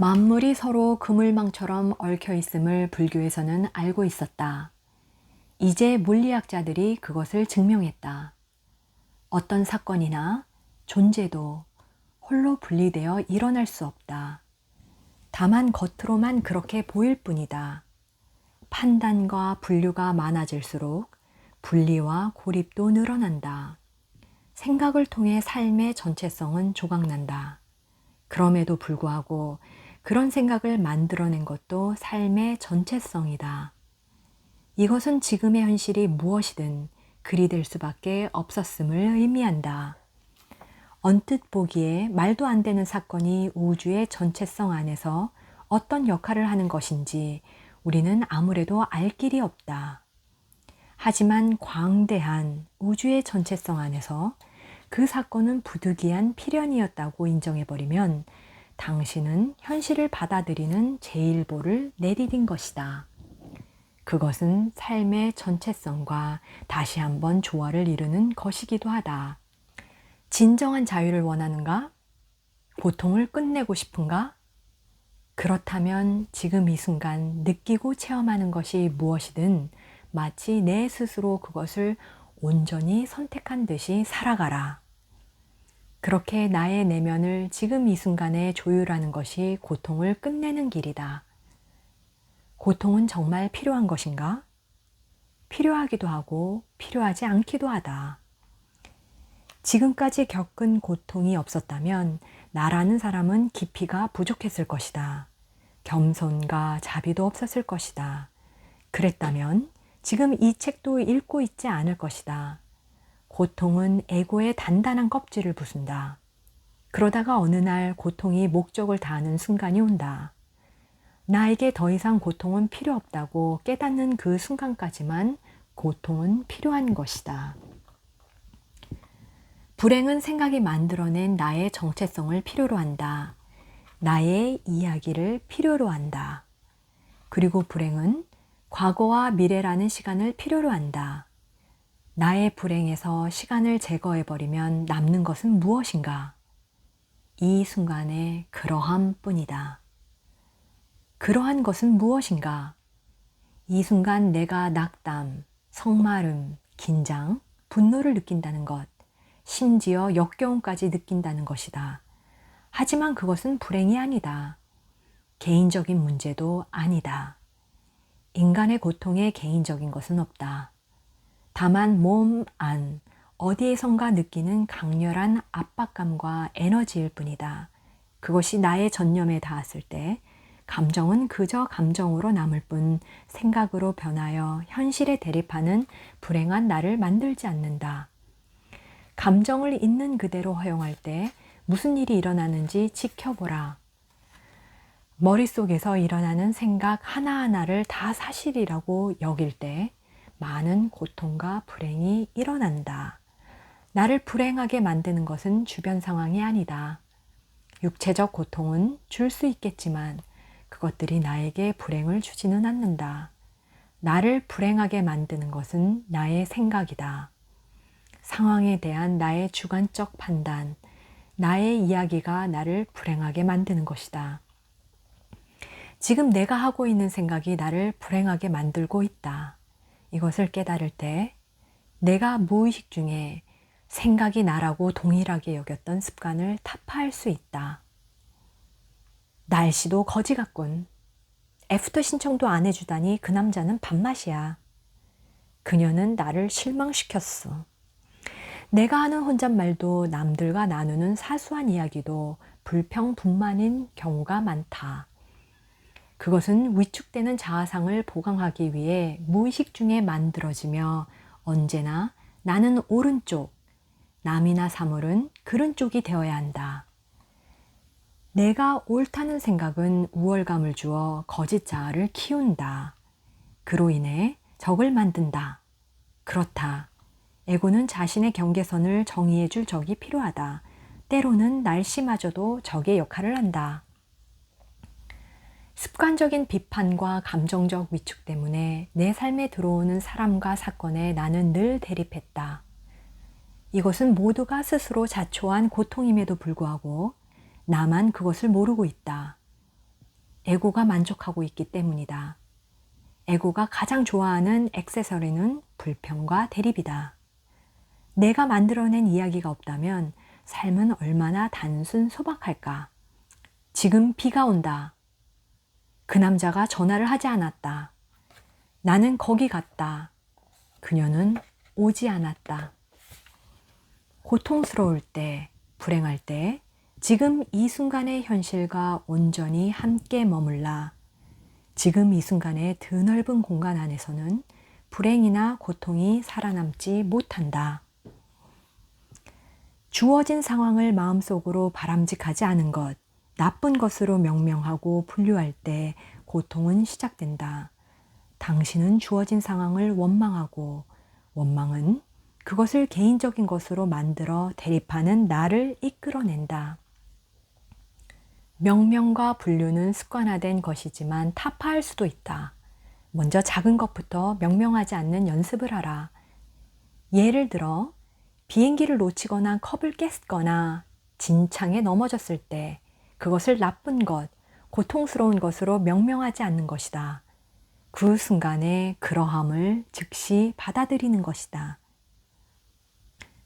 만물이 서로 그물망처럼 얽혀 있음을 불교에서는 알고 있었다. 이제 물리학자들이 그것을 증명했다. 어떤 사건이나 존재도 홀로 분리되어 일어날 수 없다. 다만 겉으로만 그렇게 보일 뿐이다. 판단과 분류가 많아질수록 분리와 고립도 늘어난다. 생각을 통해 삶의 전체성은 조각난다. 그럼에도 불구하고 그런 생각을 만들어낸 것도 삶의 전체성이다. 이것은 지금의 현실이 무엇이든 그리 될 수밖에 없었음을 의미한다. 언뜻 보기에 말도 안 되는 사건이 우주의 전체성 안에서 어떤 역할을 하는 것인지 우리는 아무래도 알 길이 없다. 하지만 광대한 우주의 전체성 안에서 그 사건은 부득이한 필연이었다고 인정해버리면 당신은 현실을 받아들이는 제1보를 내디딘 것이다. 그것은 삶의 전체성과 다시 한번 조화를 이루는 것이기도 하다. 진정한 자유를 원하는가? 고통을 끝내고 싶은가? 그렇다면 지금 이 순간 느끼고 체험하는 것이 무엇이든 마치 내 스스로 그것을 온전히 선택한 듯이 살아가라. 그렇게 나의 내면을 지금 이 순간에 조율하는 것이 고통을 끝내는 길이다. 고통은 정말 필요한 것인가? 필요하기도 하고 필요하지 않기도 하다. 지금까지 겪은 고통이 없었다면 나라는 사람은 깊이가 부족했을 것이다. 겸손과 자비도 없었을 것이다. 그랬다면 지금 이 책도 읽고 있지 않을 것이다. 고통은 에고의 단단한 껍질을 부순다. 그러다가 어느 날 고통이 목적을 다하는 순간이 온다. 나에게 더 이상 고통은 필요 없다고 깨닫는 그 순간까지만 고통은 필요한 것이다. 불행은 생각이 만들어낸 나의 정체성을 필요로 한다. 나의 이야기를 필요로 한다. 그리고 불행은 과거와 미래라는 시간을 필요로 한다. 나의 불행에서 시간을 제거해버리면 남는 것은 무엇인가? 이 순간의 그러함 뿐이다. 그러한 것은 무엇인가? 이 순간 내가 낙담, 성마름, 긴장, 분노를 느낀다는 것, 심지어 역겨움까지 느낀다는 것이다. 하지만 그것은 불행이 아니다. 개인적인 문제도 아니다. 인간의 고통에 개인적인 것은 없다. 다만 몸 안, 어디에선가 느끼는 강렬한 압박감과 에너지일 뿐이다. 그것이 나의 전념에 닿았을 때 감정은 그저 감정으로 남을 뿐 생각으로 변하여 현실에 대립하는 불행한 나를 만들지 않는다. 감정을 있는 그대로 허용할 때 무슨 일이 일어나는지 지켜보라. 머릿속에서 일어나는 생각 하나하나를 다 사실이라고 여길 때 많은 고통과 불행이 일어난다. 나를 불행하게 만드는 것은 주변 상황이 아니다. 육체적 고통은 줄 수 있겠지만 그것들이 나에게 불행을 주지는 않는다. 나를 불행하게 만드는 것은 나의 생각이다. 상황에 대한 나의 주관적 판단, 나의 이야기가 나를 불행하게 만드는 것이다. 지금 내가 하고 있는 생각이 나를 불행하게 만들고 있다. 이것을 깨달을 때 내가 무의식 중에 생각이 나라고 동일하게 여겼던 습관을 타파할 수 있다. 날씨도 거지 같군. 애프터 신청도 안 해주다니 그 남자는 밥맛이야. 그녀는 나를 실망시켰어. 내가 하는 혼잣말도 남들과 나누는 사소한 이야기도 불평불만인 경우가 많다. 그것은 위축되는 자아상을 보강하기 위해 무의식 중에 만들어지며 언제나 나는 오른쪽, 남이나 사물은 그른 쪽이 되어야 한다. 내가 옳다는 생각은 우월감을 주어 거짓 자아를 키운다. 그로 인해 적을 만든다. 그렇다. 에고는 자신의 경계선을 정의해 줄 적이 필요하다. 때로는 날씨마저도 적의 역할을 한다. 습관적인 비판과 감정적 위축 때문에 내 삶에 들어오는 사람과 사건에 나는 늘 대립했다. 이것은 모두가 스스로 자초한 고통임에도 불구하고 나만 그것을 모르고 있다. 에고가 만족하고 있기 때문이다. 에고가 가장 좋아하는 액세서리는 불평과 대립이다. 내가 만들어낸 이야기가 없다면 삶은 얼마나 단순 소박할까? 지금 비가 온다. 그 남자가 전화를 하지 않았다. 나는 거기 갔다. 그녀는 오지 않았다. 고통스러울 때, 불행할 때, 지금 이 순간의 현실과 온전히 함께 머물라. 지금 이 순간의 드넓은 공간 안에서는 불행이나 고통이 살아남지 못한다. 주어진 상황을 마음속으로 바람직하지 않은 것, 나쁜 것으로 명명하고 분류할 때 고통은 시작된다. 당신은 주어진 상황을 원망하고 원망은 그것을 개인적인 것으로 만들어 대립하는 나를 이끌어낸다. 명명과 분류는 습관화된 것이지만 타파할 수도 있다. 먼저 작은 것부터 명명하지 않는 연습을 하라. 예를 들어 비행기를 놓치거나 컵을 깼거나 진창에 넘어졌을 때 그것을 나쁜 것, 고통스러운 것으로 명명하지 않는 것이다. 그 순간의 그러함을 즉시 받아들이는 것이다.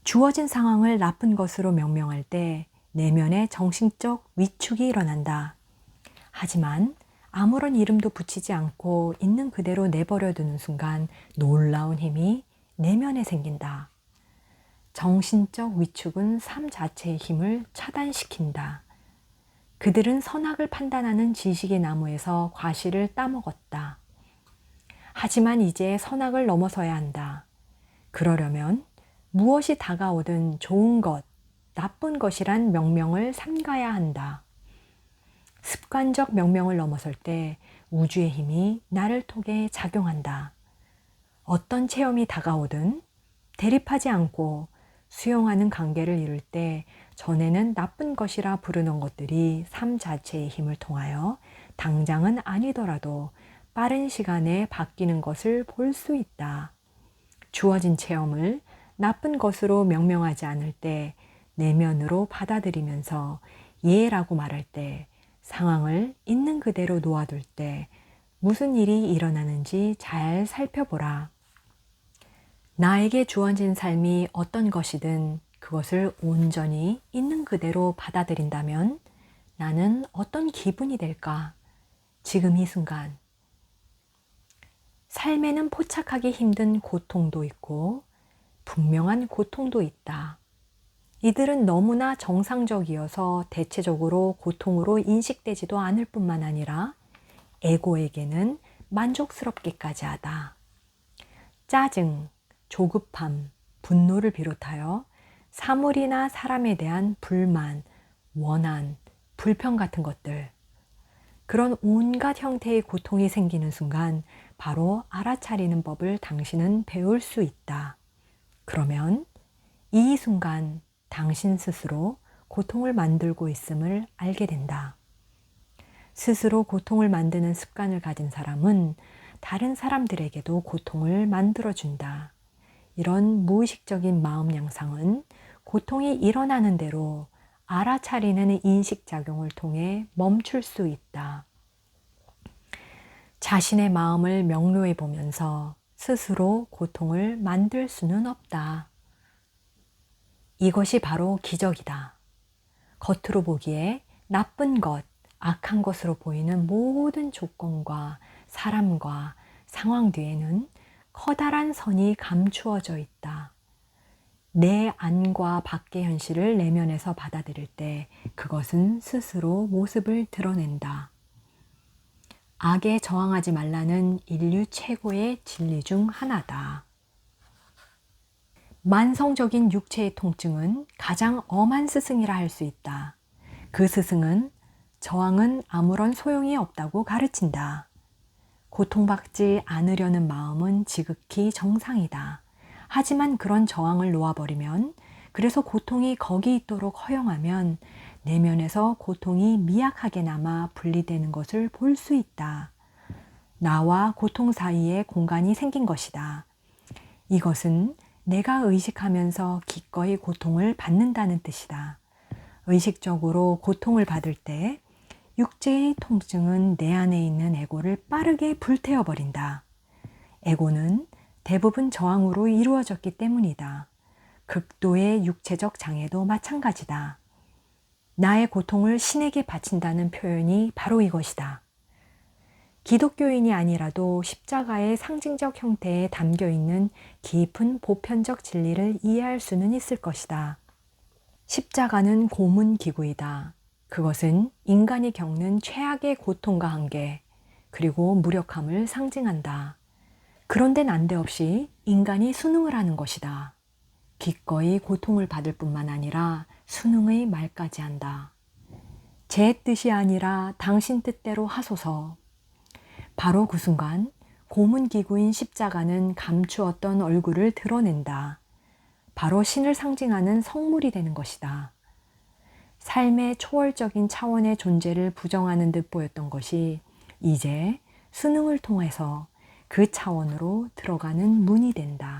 주어진 상황을 나쁜 것으로 명명할 때 내면의 정신적 위축이 일어난다. 하지만 아무런 이름도 붙이지 않고 있는 그대로 내버려 두는 순간 놀라운 힘이 내면에 생긴다. 정신적 위축은 삶 자체의 힘을 차단시킨다. 그들은 선악을 판단하는 지식의 나무에서 과실을 따먹었다. 하지만 이제 선악을 넘어서야 한다. 그러려면 무엇이 다가오든 좋은 것, 나쁜 것이란 명명을 삼가야 한다. 습관적 명명을 넘어설 때 우주의 힘이 나를 통해 작용한다. 어떤 체험이 다가오든 대립하지 않고 수용하는 관계를 이룰 때 전에는 나쁜 것이라 부르는 것들이 삶 자체의 힘을 통하여 당장은 아니더라도 빠른 시간에 바뀌는 것을 볼 수 있다. 주어진 체험을 나쁜 것으로 명명하지 않을 때 내면으로 받아들이면서 예라고 말할 때 상황을 있는 그대로 놓아둘 때 무슨 일이 일어나는지 잘 살펴보라. 나에게 주어진 삶이 어떤 것이든 그것을 온전히 있는 그대로 받아들인다면 나는 어떤 기분이 될까? 지금 이 순간. 삶에는 포착하기 힘든 고통도 있고 분명한 고통도 있다. 이들은 너무나 정상적이어서 대체적으로 고통으로 인식되지도 않을 뿐만 아니라 에고에게는 만족스럽기까지 하다. 짜증, 조급함, 분노를 비롯하여 사물이나 사람에 대한 불만, 원한, 불평 같은 것들. 그런 온갖 형태의 고통이 생기는 순간 바로 알아차리는 법을 당신은 배울 수 있다. 그러면 이 순간 당신 스스로 고통을 만들고 있음을 알게 된다. 스스로 고통을 만드는 습관을 가진 사람은 다른 사람들에게도 고통을 만들어준다. 이런 무의식적인 마음 양상은 고통이 일어나는 대로 알아차리는 인식작용을 통해 멈출 수 있다. 자신의 마음을 명료해 보면서 스스로 고통을 만들 수는 없다. 이것이 바로 기적이다. 겉으로 보기에 나쁜 것, 악한 것으로 보이는 모든 조건과 사람과 상황 뒤에는 커다란 선이 감추어져 있다. 내 안과 밖의 현실을 내면에서 받아들일 때 그것은 스스로 모습을 드러낸다. 악에 저항하지 말라는 인류 최고의 진리 중 하나다. 만성적인 육체의 통증은 가장 엄한 스승이라 할 수 있다. 그 스승은 저항은 아무런 소용이 없다고 가르친다. 고통받지 않으려는 마음은 지극히 정상이다. 하지만 그런 저항을 놓아버리면, 그래서 고통이 거기 있도록 허용하면 내면에서 고통이 미약하게 남아 분리되는 것을 볼 수 있다. 나와 고통 사이에 공간이 생긴 것이다. 이것은 내가 의식하면서 기꺼이 고통을 받는다는 뜻이다. 의식적으로 고통을 받을 때 육체의 통증은 내 안에 있는 에고를 빠르게 불태워버린다. 에고는 대부분 저항으로 이루어졌기 때문이다. 극도의 육체적 장애도 마찬가지다. 나의 고통을 신에게 바친다는 표현이 바로 이것이다. 기독교인이 아니라도 십자가의 상징적 형태에 담겨 있는 깊은 보편적 진리를 이해할 수는 있을 것이다. 십자가는 고문기구이다. 그것은 인간이 겪는 최악의 고통과 한계, 그리고 무력함을 상징한다. 그런데 난데없이 인간이 순응을 하는 것이다. 기꺼이 고통을 받을 뿐만 아니라 순응의 말까지 한다. 제 뜻이 아니라 당신 뜻대로 하소서. 바로 그 순간 고문기구인 십자가는 감추었던 얼굴을 드러낸다. 바로 신을 상징하는 성물이 되는 것이다. 삶의 초월적인 차원의 존재를 부정하는 듯 보였던 것이 이제 순응을 통해서 그 차원으로 들어가는 문이 된다.